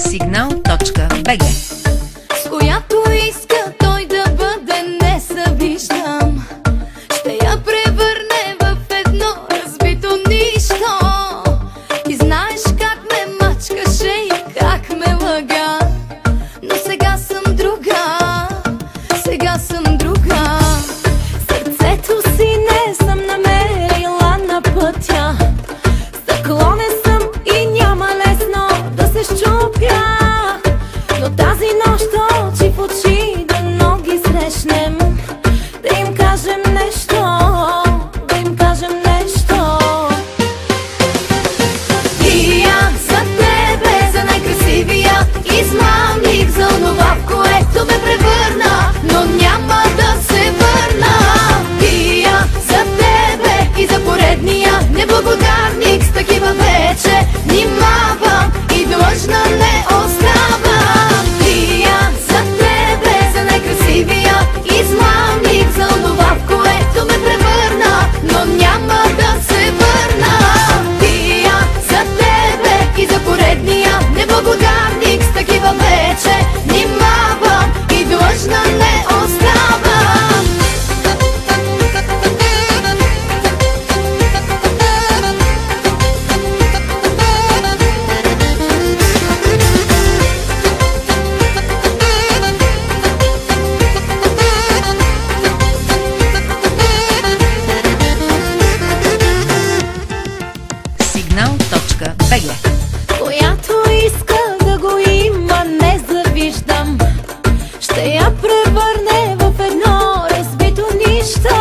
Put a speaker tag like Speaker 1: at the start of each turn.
Speaker 1: Signal.bg.
Speaker 2: С която иска той да бъде незавиждам, ще я превърне в едно разбито нищо. И знаеш как ме мачкаше и как ме лъга, но сега съм друга, сега съм друга. Сърцето си не съм намерила на пътя, заклонен съм и няма лесно да се щупя. Но тази нощ очи в очи дано ги срещнем, да им кажем нещо, да им кажем нещо. И аз за тебе, за най-красивия измамник, за онова, в което ме превърна, но няма да се върна. И аз за тебе и за поредния неблагодарник, с такива вече внимавам и длъжна не оставам. И аз за тебе, за най-красивия измамник, за онова, в което ме превърна, но няма да се върна. И аз за тебе и за поредния неблагодарник, с такива вече внимавам и длъжна не оставам.
Speaker 1: Signal.bg.
Speaker 2: Която иска да го има, не завиждам, ще я превърне в едно разбито нищо.